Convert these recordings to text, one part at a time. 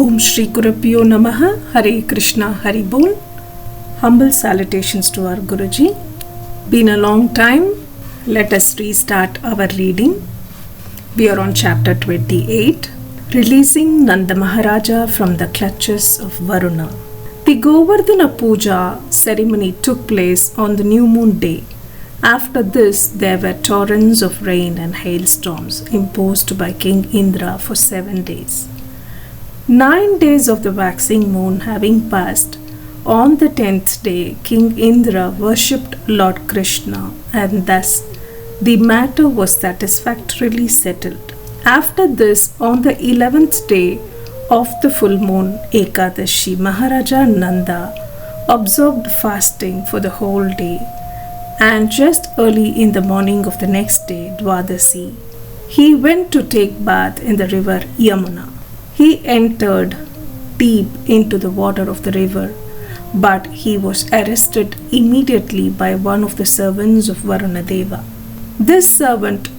Om Shri Gurubhyo Namaha. Hare Krishna, Hari Bol. Humble salutations to our Guruji. Been a long time. Let us restart our reading. We are on chapter 28, releasing Nanda Maharaja from the clutches of Varuna. The Govardhana Puja ceremony took place on the new moon day. After this, there were torrents of rain and hailstorms imposed by King Indra for 7 days. 9 days of the waxing moon having passed, on the 10th day, King Indra worshipped Lord Krishna, and thus the matter was satisfactorily settled. After this, on the 11th day of the full moon, Ekadashi, Maharaja Nanda observed fasting for the whole day, and just early in the morning of the next day, Dwadasi, he went to take bath in the river Yamuna. He entered deep into the water of the river, but he was arrested immediately by one of the servants of Varuna Deva. This servant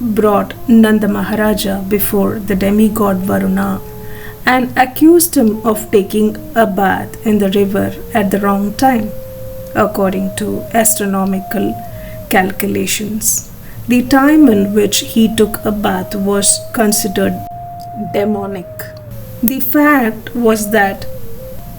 brought Nanda Maharaja before the demigod Varuna and accused him of taking a bath in the river at the wrong time, according to astronomical calculations. The time in which he took a bath was considered demonic. The fact was that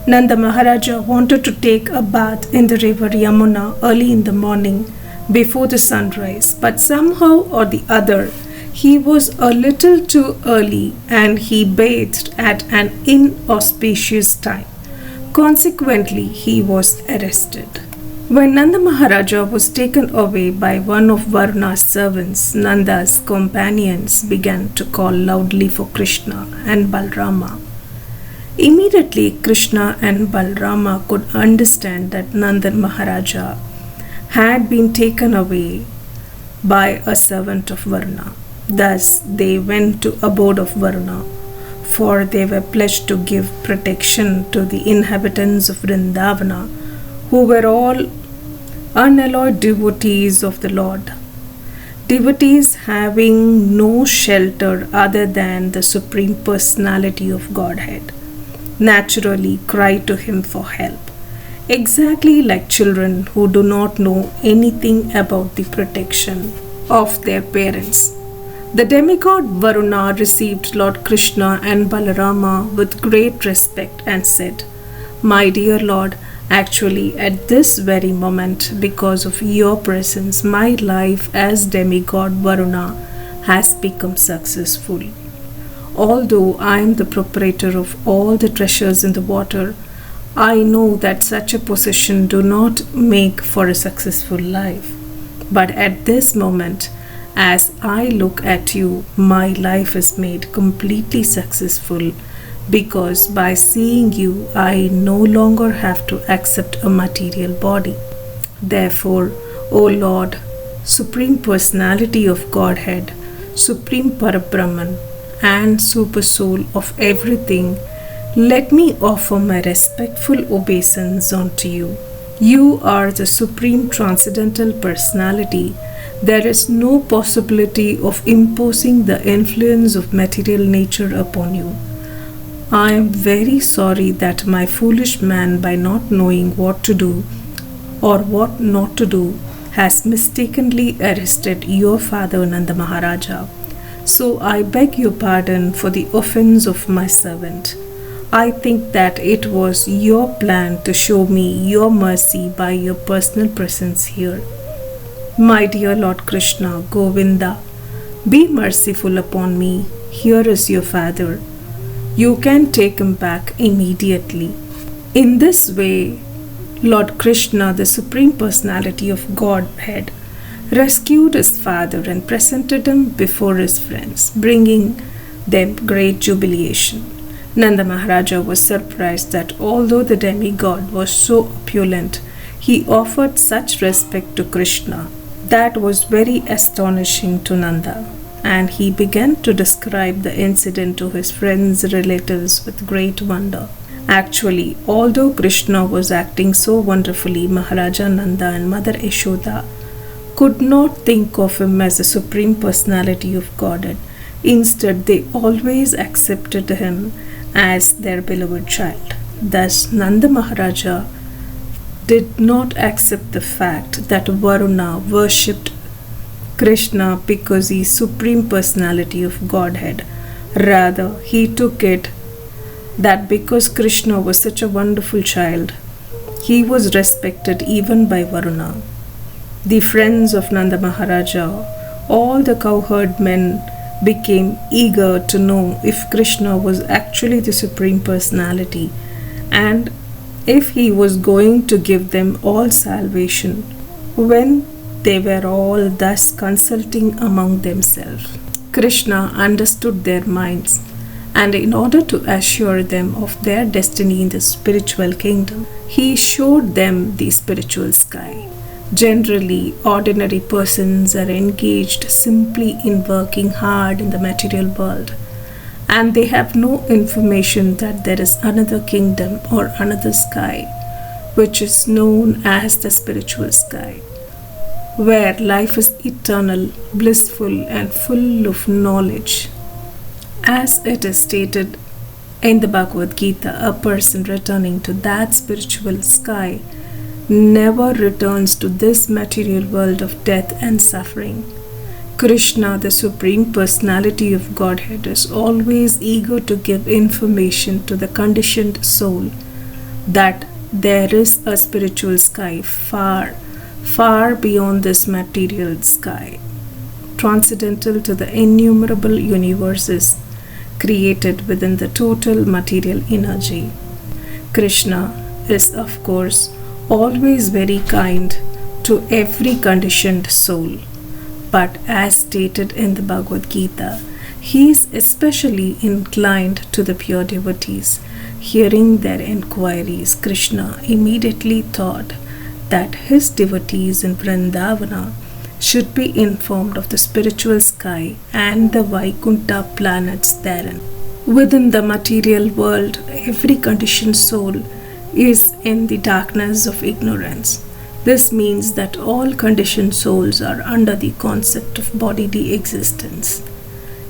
Nanda Maharaja wanted to take a bath in the river Yamuna early in the morning before the sunrise, but somehow or the other he was a little too early and he bathed at an inauspicious time. Consequently, he was arrested. When Nanda Maharaja was taken away by one of Varuna's servants, Nanda's companions began to call loudly for Krishna and Balrama. Immediately, Krishna and Balrama could understand that Nanda Maharaja had been taken away by a servant of Varuna. Thus, they went to abode of Varuna, for they were pledged to give protection to the inhabitants of Vrindavana, who were all unalloyed devotees of the Lord. Devotees having no shelter other than the Supreme Personality of Godhead naturally cry to him for help, exactly like children who do not know anything about the protection of their parents. The demigod Varuna received Lord Krishna and Balarama with great respect and said, "My dear Lord, actually, at this very moment, because of your presence, my life as demigod Varuna has become successful. Although I am the proprietor of all the treasures in the water, I know that such a position do not make for a successful life. But at this moment, as I look at you, my life is made completely successful, because by seeing you, I no longer have to accept a material body. Therefore, O Lord, Supreme Personality of Godhead, Supreme Parabrahman, and Super Soul of everything, let me offer my respectful obeisance unto you. You are the Supreme Transcendental Personality. There is no possibility of imposing the influence of material nature upon you. I am very sorry that my foolish man, by not knowing what to do or what not to do, has mistakenly arrested your father Nanda Maharaja. So I beg your pardon for the offense of my servant. I think that it was your plan to show me your mercy by your personal presence here. My dear Lord Krishna, Govinda, be merciful upon me. Here is your father. You can take him back immediately." In this way, Lord Krishna, the Supreme Personality of Godhead, rescued his father and presented him before his friends, bringing them great jubilation. Nanda Maharaja was surprised that although the demigod was so opulent, he offered such respect to Krishna. That was very astonishing to Nanda, and he began to describe the incident to his friends and relatives with great wonder. Actually, although Krishna was acting so wonderfully, Maharaja Nanda and Mother Yashoda could not think of him as a Supreme Personality of Godhead. Instead, they always accepted him as their beloved child. Thus, Nanda Maharaja did not accept the fact that Varuna worshipped Krishna because he is Supreme Personality of Godhead. Rather, he took it that because Krishna was such a wonderful child, he was respected even by Varuna. The friends of Nanda Maharaja, all the cowherd men, became eager to know if Krishna was actually the Supreme Personality and if he was going to give them all salvation. When they were all thus consulting among themselves, Krishna understood their minds, and in order to assure them of their destiny in the spiritual kingdom, he showed them the spiritual sky. Generally, ordinary persons are engaged simply in working hard in the material world, and they have no information that there is another kingdom or another sky, which is known as the spiritual sky, where life is eternal, blissful, and full of knowledge. As it is stated in the Bhagavad Gita, a person returning to that spiritual sky never returns to this material world of death and suffering. Krishna, the Supreme Personality of Godhead, is always eager to give information to the conditioned soul that there is a spiritual sky far, far beyond this material sky, transcendental to the innumerable universes created within the total material energy. Krishna is, of course, always very kind to every conditioned soul, but as stated in the Bhagavad Gita, he is especially inclined to the pure devotees. Hearing their inquiries, Krishna immediately thought that his devotees in Vrindavana should be informed of the spiritual sky and the Vaikuntha planets therein. Within the material world, every conditioned soul is in the darkness of ignorance. This means that all conditioned souls are under the concept of bodily existence.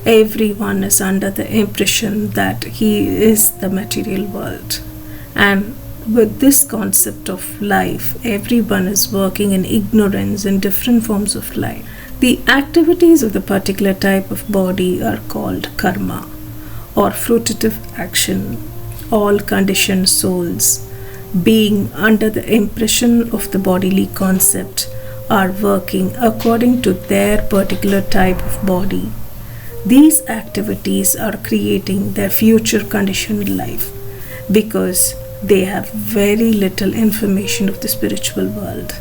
Everyone is under the impression that he is the material world, and with this concept of life, everyone is working in ignorance in different forms of life. The activities of the particular type of body are called karma or fruitive action. All conditioned souls, being under the impression of the bodily concept, are working according to their particular type of body. These activities are creating their future conditioned life because they have very little information of the spiritual world.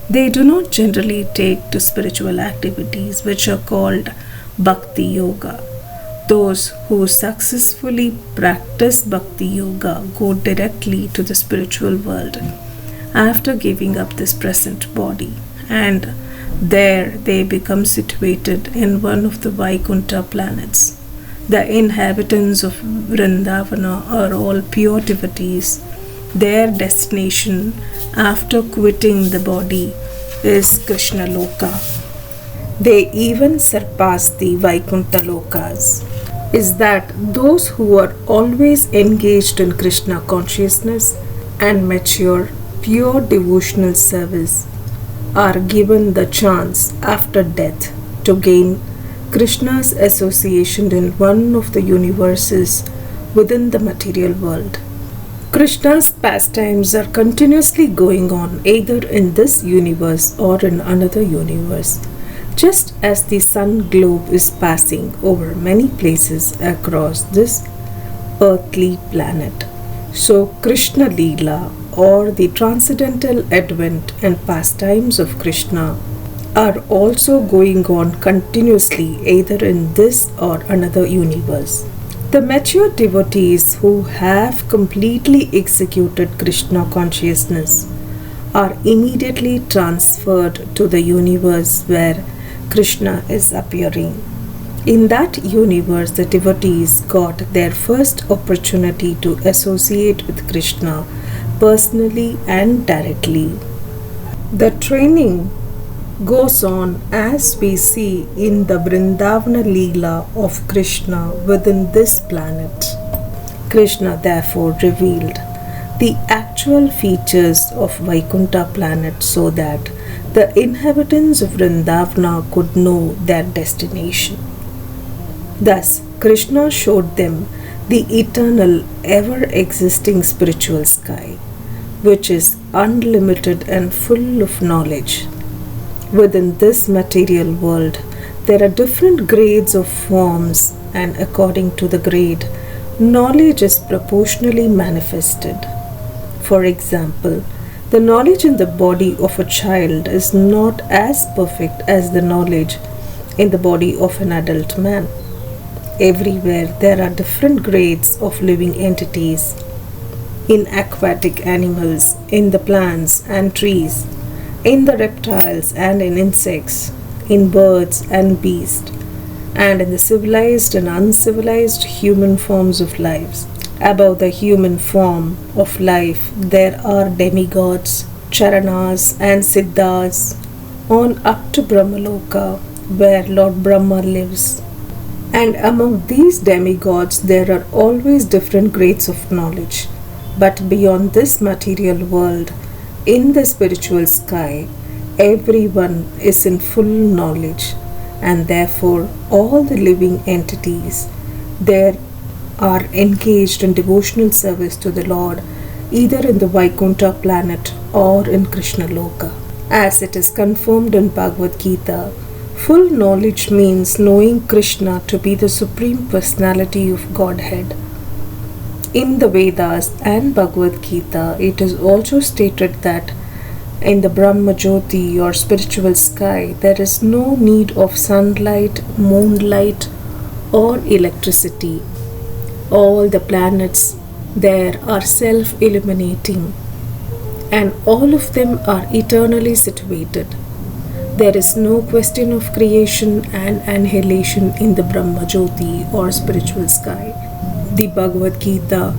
They do not generally take to spiritual activities which are called Bhakti Yoga. Those who successfully practice Bhakti Yoga go directly to the spiritual world after giving up this present body, and there they become situated in one of the Vaikuntha planets. The inhabitants of Vrindavana are all pure devotees. Their destination after quitting the body is Krishna Loka. They even surpass the Vaikuntha Lokas. Is that those who are always engaged in Krishna consciousness and mature, pure devotional service are given the chance after death to gain Krishna's association in one of the universes within the material world. Krishna's pastimes are continuously going on either in this universe or in another universe. Just as the sun globe is passing over many places across this earthly planet, so Krishna Leela, or the transcendental advent and pastimes of Krishna, are also going on continuously either in this or another universe. The mature devotees who have completely executed Krishna consciousness are immediately transferred to the universe where Krishna is appearing. In that universe, the devotees got their first opportunity to associate with Krishna personally and directly. The training goes on as we see in the Vrindavana Leela of Krishna within this planet. Krishna therefore revealed the actual features of Vaikuntha planet so that the inhabitants of Vrindavana could know their destination. Thus, Krishna showed them the eternal, ever-existing spiritual sky, which is unlimited and full of knowledge. Within this material world, there are different grades of forms, and according to the grade, knowledge is proportionally manifested. For example, the knowledge in the body of a child is not as perfect as the knowledge in the body of an adult man. Everywhere there are different grades of living entities, in aquatic animals, in the plants and trees, in the reptiles and in insects, in birds and beasts, and in the civilized and uncivilized human forms of lives. Above the human form of life, there are demigods, charanas and siddhas, on up to Brahmaloka, where Lord Brahma lives. And among these demigods, there are always different grades of knowledge. But beyond this material world, in the spiritual sky, everyone is in full knowledge, and therefore all the living entities there are engaged in devotional service to the Lord, either in the Vaikuntha planet or in Krishna Loka. As it is confirmed in Bhagavad Gita, full knowledge means knowing Krishna to be the Supreme Personality of Godhead. In the Vedas and Bhagavad Gita, it is also stated that in the Brahma Jyoti or spiritual sky, there is no need of sunlight, moonlight, or electricity. All the planets there are self-illuminating, and all of them are eternally situated. There is no question of creation and annihilation in the Brahma Jyoti or spiritual sky. The Bhagavad Gita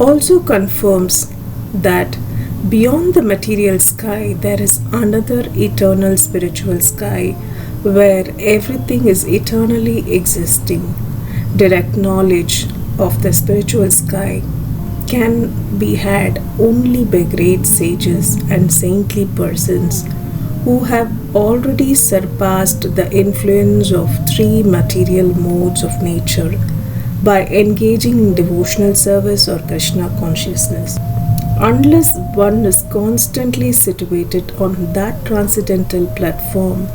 also confirms that beyond the material sky there is another eternal spiritual sky where everything is eternally existing. Direct knowledge of the spiritual sky can be had only by great sages and saintly persons who have already surpassed the influence of three material modes of nature by engaging in devotional service or Krishna consciousness. Unless one is constantly situated on that transcendental platform,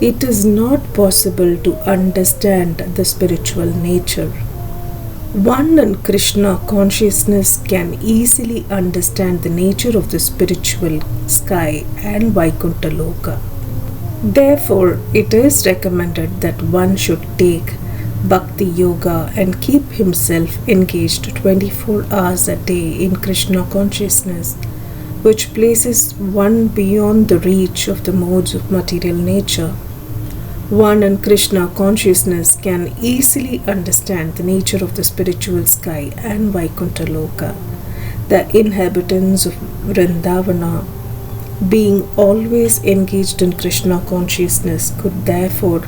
it is not possible to understand the spiritual nature. One in Krishna consciousness can easily understand the nature of the spiritual sky and Vaikuntha Loka. Therefore, it is recommended that one should take Bhakti Yoga and keep himself engaged 24 hours a day in Krishna consciousness, which places one beyond the reach of the modes of material nature. One in Krishna consciousness can easily understand the nature of the spiritual sky and Vaikuntha Loka. The inhabitants of Vrindavana, being always engaged in Krishna consciousness, could therefore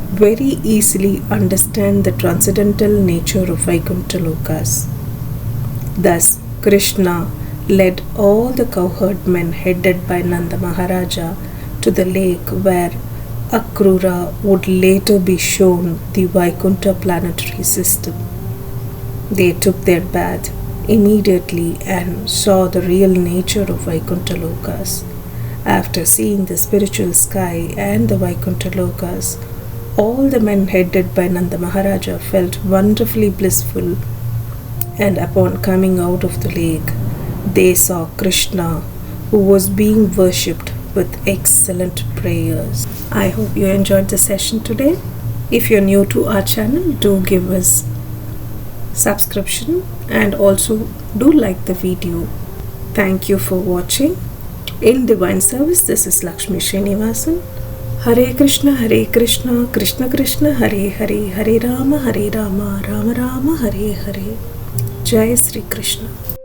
very easily understand the transcendental nature of Vaikuntha Lokas. Thus, Krishna led all the cowherd men headed by Nanda Maharaja to the lake where Akrura would later be shown the Vaikuntha planetary system. They took their bath immediately and saw the real nature of Vaikuntha Lokas. After seeing the spiritual sky and the Vaikuntha Lokas, all the men headed by Nanda Maharaja felt wonderfully blissful, and upon coming out of the lake, they saw Krishna, who was being worshipped with excellent prayers. I hope you enjoyed the session today. If you're new to our channel, do give us subscription and also do like the video. Thank you for watching. In Divine Service, this is Lakshmi Srinivasan. Hare Krishna, Krishna Krishna, Hare Hare, Hare Rama, Rama Rama, Hare Hare. Jai Sri Krishna.